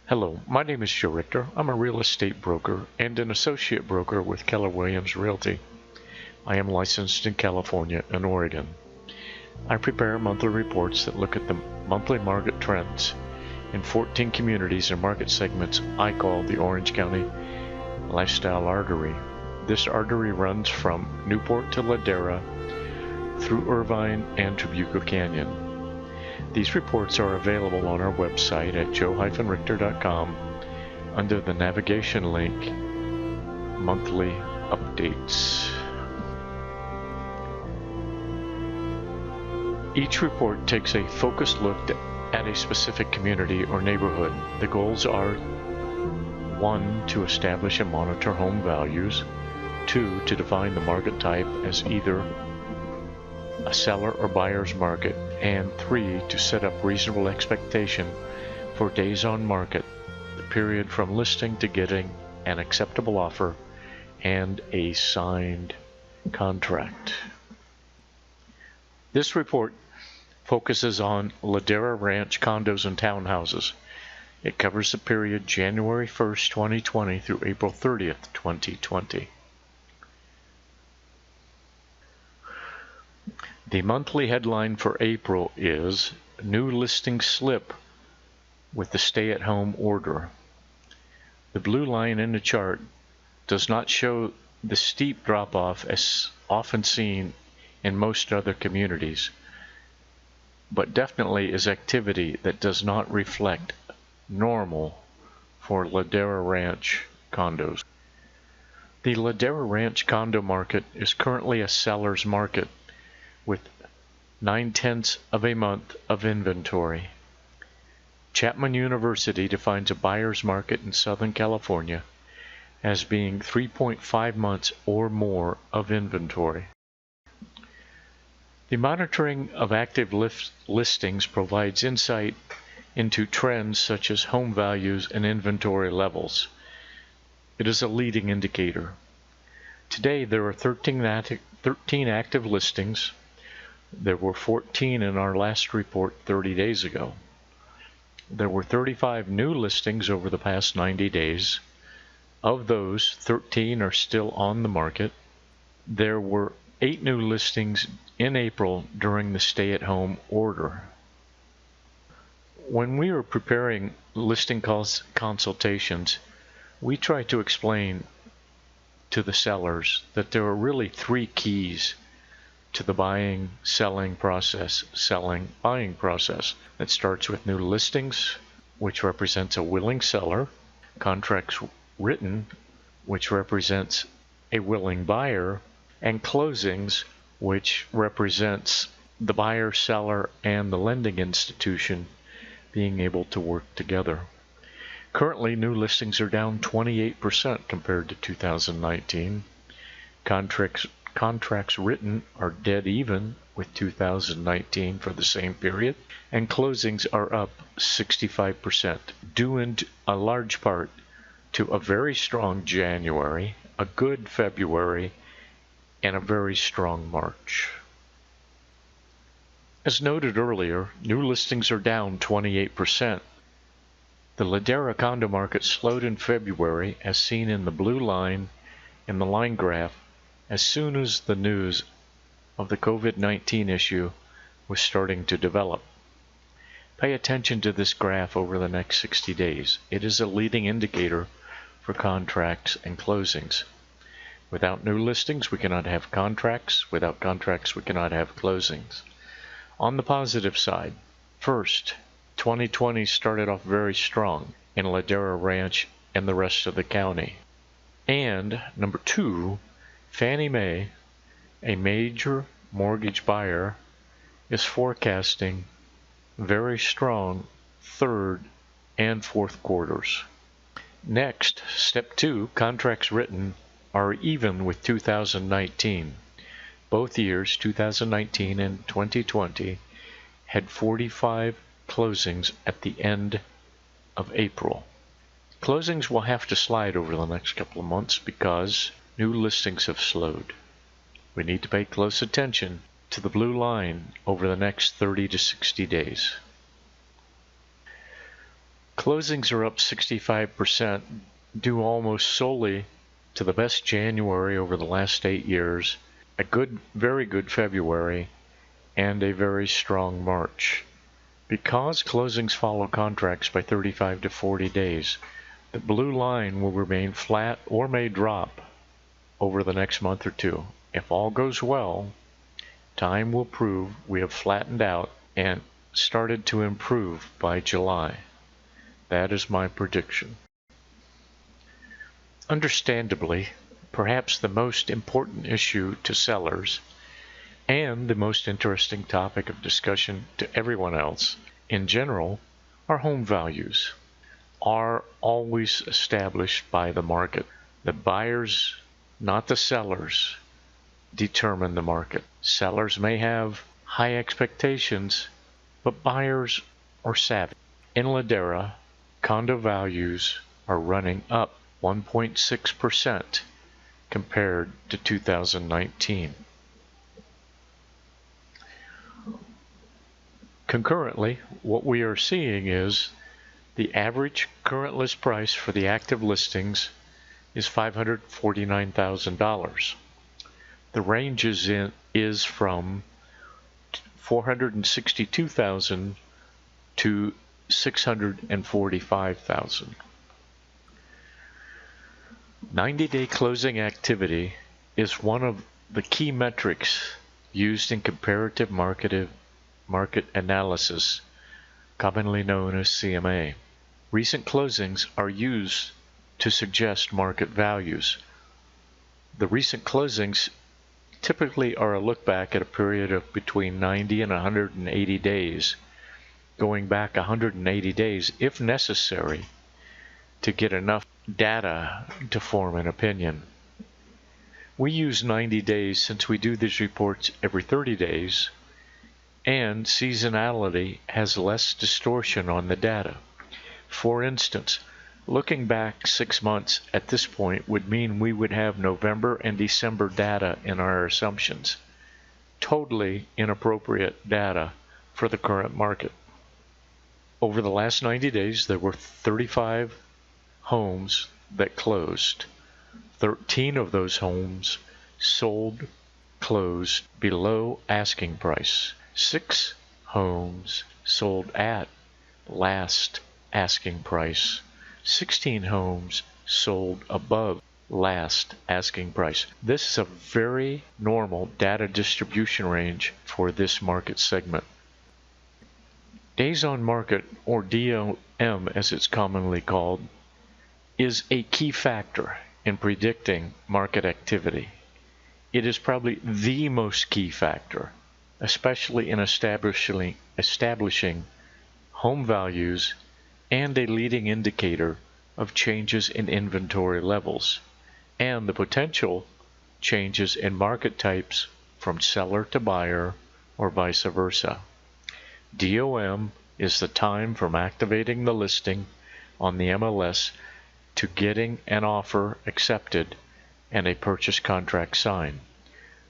Hello, my name is Joe Richter. I'm a real estate broker and an associate broker with Keller Williams Realty. I am licensed in California and Oregon. I prepare monthly reports that look at the monthly market trends in 14 communities and market segments I call the Orange County Lifestyle Artery. This artery runs from Newport to Ladera, through Irvine and to Bucco Canyon. These reports are available on our website at joe-richter.com under the navigation link Monthly Updates. Each report takes a focused look at a specific community or neighborhood. The goals are 1. To establish and monitor home values, 2. To define the market type as either a seller or buyer's market, and 3. To set up reasonable expectation for days on market, the period from listing to getting an acceptable offer and a signed contract. This report focuses on Ladera Ranch condos and townhouses. It covers the period January 1st, 2020 through April 30th, 2020. The monthly headline for April is New Listing Slip with the Stay-at-Home Order. The blue line in the chart does not show the steep drop-off as often seen in most other communities, but definitely is activity that does not reflect normal for Ladera Ranch condos. The Ladera Ranch condo market is currently a seller's market with 9/10 of a month of inventory. Chapman University defines a buyer's market in Southern California as being 3.5 months or more of inventory. The monitoring of active listings provides insight into trends such as home values and inventory levels. It is a leading indicator. Today there are 13 active listings. There were 14 in our last report 30 days ago. There were 35 new listings over the past 90 days. Of those, 13 are still on the market. There were 8 new listings in April during the stay-at-home order. When we were preparing listing consultations, we try to explain to the sellers that there are really 3 keys to the buying, selling process, buying process. That starts with new listings, which represents a willing seller, contracts written, which represents a willing buyer, and closings, which represents the buyer, seller, and the lending institution being able to work together. Currently, new listings are down 28% compared to 2019. Contracts written are dead even with 2019 for the same period, and closings are up 65%, due in a large part to a very strong January, a good February, and a very strong March. As noted earlier, new listings are down 28%. The Ladera condo market slowed in February, as seen in the blue line in the line graph, as soon as the news of the COVID-19 issue was starting to develop. Pay attention to this graph over the next 60 days. It is a leading indicator for contracts and closings. Without new listings, we cannot have contracts. Without contracts, we cannot have closings. On the positive side, first, 2020 started off very strong in Ladera Ranch and the rest of the county. And number 2, Fannie Mae, a major mortgage buyer, is forecasting very strong third and fourth quarters. Next, step 2, contracts written are even with 2019. Both years, 2019 and 2020, had 45 closings at the end of April. Closings will have to slide over the next couple of months because new listings have slowed. We need to pay close attention to the blue line over the next 30 to 60 days. Closings are up 65%, due almost solely to the best January over the last 8 years, a very good February, and a very strong March. Because closings follow contracts by 35 to 40 days, the blue line will remain flat or may drop over the next month or two. If all goes well, time will prove we have flattened out and started to improve by July. That is my prediction. Understandably, perhaps the most important issue to sellers and the most interesting topic of discussion to everyone else in general are home values are always established by the market. The buyers, not the sellers, determine the market. Sellers may have high expectations, but buyers are savvy. In Ladera, condo values are running up 1.6% compared to 2019. Concurrently, what we are seeing is the average current list price for the active listings is $549,000. The range is from $462,000 to $645,000. 90-day closing activity is one of the key metrics used in comparative market analysis, commonly known as CMA. Recent closings are used to suggest market values. The recent closings typically are a look back at a period of between 90 and 180 days, going back 180 days if necessary to get enough data to form an opinion. We use 90 days since we do these reports every 30 days, and seasonality has less distortion on the data. For instance, looking back 6 months at this point would mean we would have November and December data in our assumptions. Totally inappropriate data for the current market. Over the last 90 days, there were 35 homes that closed. 13 of those homes closed below asking price. 6 homes sold at last asking price. 16 homes sold above last asking price. This is a very normal data distribution range for this market segment. Days on market, or DOM as it's commonly called, is a key factor in predicting market activity. It is probably the most key factor, especially in establishing home values and a leading indicator of changes in inventory levels and the potential changes in market types from seller to buyer or vice versa. DOM is the time from activating the listing on the MLS to getting an offer accepted and a purchase contract signed.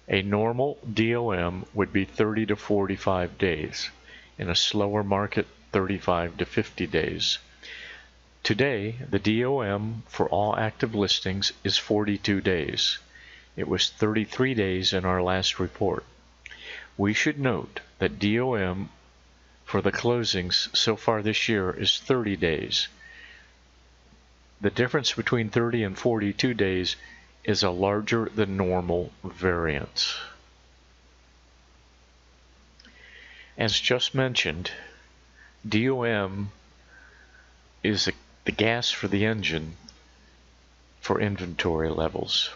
A normal DOM would be 30 to 45 days. In a slower market, 35 to 50 days. Today, the DOM for all active listings is 42 days. It was 33 days in our last report. We should note that DOM for the closings so far this year is 30 days. The difference between 30 and 42 days is a larger than normal variance. As just mentioned, DOM is the gas for the engine for inventory levels.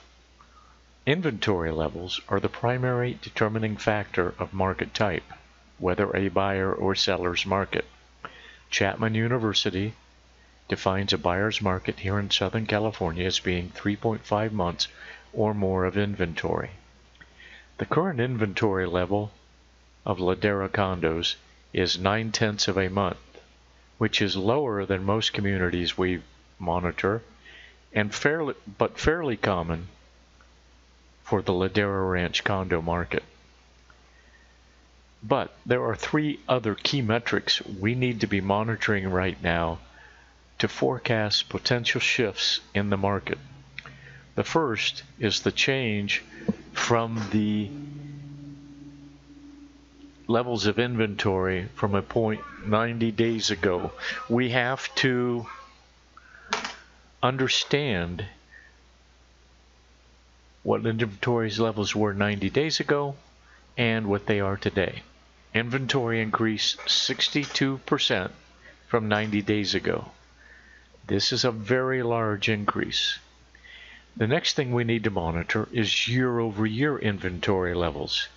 Inventory levels are the primary determining factor of market type, whether a buyer or seller's market. Chapman University defines a buyer's market here in Southern California as being 3.5 months or more of inventory. The current inventory level of Ladera condos is 9/10 of a month, which is lower than most communities we monitor and fairly common for the Ladera Ranch condo market. But there are 3 other key metrics we need to be monitoring right now to forecast potential shifts in the market. The first is the change from the levels of inventory from a point 90 days ago. We have to understand what inventory levels were 90 days ago and what they are today. Inventory increased 62% from 90 days ago. This is a very large increase. The next thing we need to monitor is year-over-year inventory levels,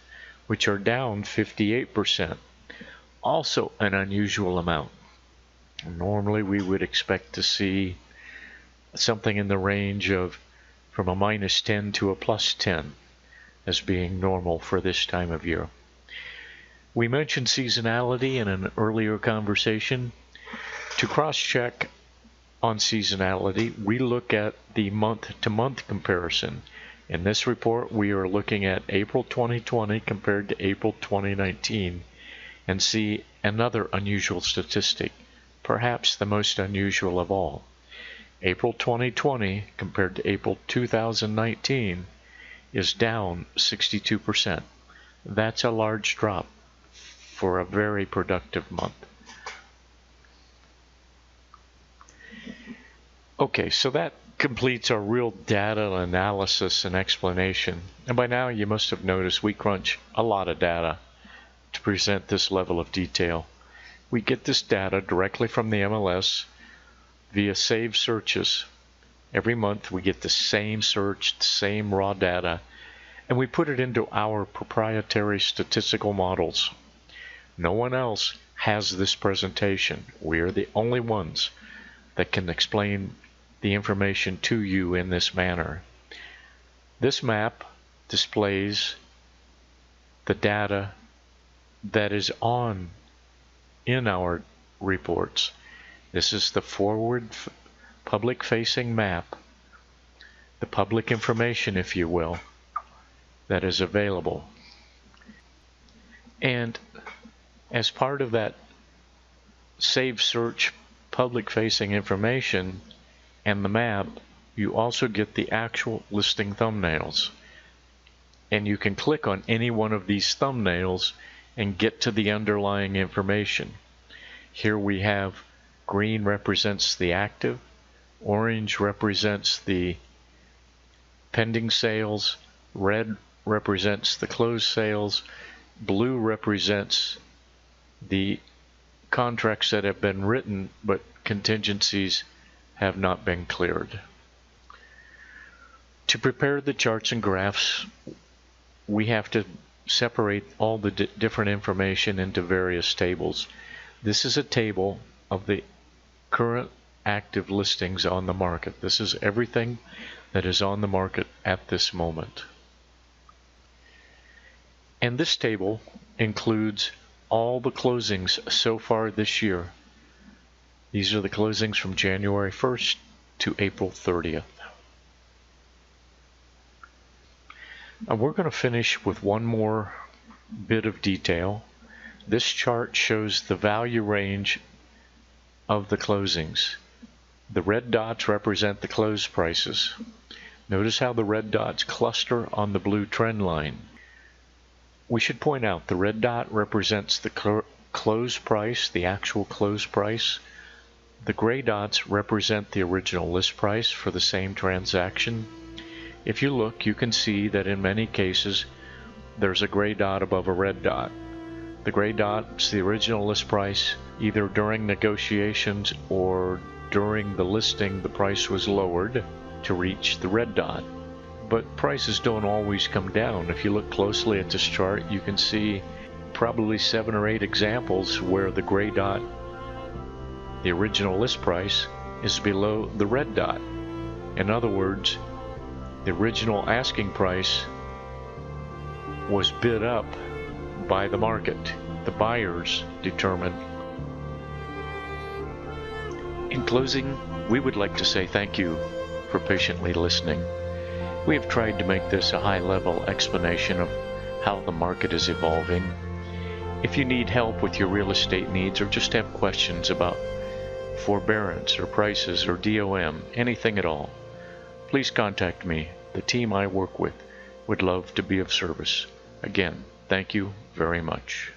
which are down 58%, also an unusual amount. Normally we would expect to see something in the range of from a -10 to a +10 as being normal for this time of year. We mentioned seasonality in an earlier conversation. To cross-check on seasonality, we look at the month-to-month comparison. In this report, we are looking at April 2020 compared to April 2019 and see another unusual statistic, perhaps the most unusual of all. April 2020 compared to April 2019 is down 62%. That's a large drop for a very productive month. Okay, so that completes our real data analysis and explanation. And by now you must have noticed we crunch a lot of data to present this level of detail. We get this data directly from the MLS via saved searches. Every month we get the same search, the same raw data, and we put it into our proprietary statistical models. No one else has this presentation. We are the only ones that can explain the information to you in this manner. This map displays the data that is in our reports. This is the forward public-facing map, the public information, if you will, that is available. And as part of that save search public-facing information and the map, you also get the actual listing thumbnails. And you can click on any one of these thumbnails and get to the underlying information. Here we have green represents the active, orange represents the pending sales, red represents the closed sales, blue represents the contracts that have been written but contingencies have not been cleared. To prepare the charts and graphs, we have to separate all the different information into various tables. This is a table of the current active listings on the market. This is everything that is on the market at this moment. And this table includes all the closings so far this year. These are the closings from January 1st to April 30th. And we're going to finish with one more bit of detail. This chart shows the value range of the closings. The red dots represent the close prices. Notice how the red dots cluster on the blue trend line. We should point out the red dot represents the close price, the actual close price. The gray dots represent the original list price for the same transaction. If you look, you can see that in many cases there's a gray dot above a red dot. The gray dot is the original list price. Either during negotiations or during the listing the price was lowered to reach the red dot. But prices don't always come down. If you look closely at this chart, you can see probably 7 or 8 examples where the gray dot, the original list price, is below the red dot. In other words, the original asking price was bid up by the market. The buyers determined. In closing, we would like to say thank you for patiently listening. We have tried to make this a high-level explanation of how the market is evolving. If you need help with your real estate needs or just have questions about forbearance or prices or DOM, anything at all, please contact me. The team I work with would love to be of service. Again, thank you very much.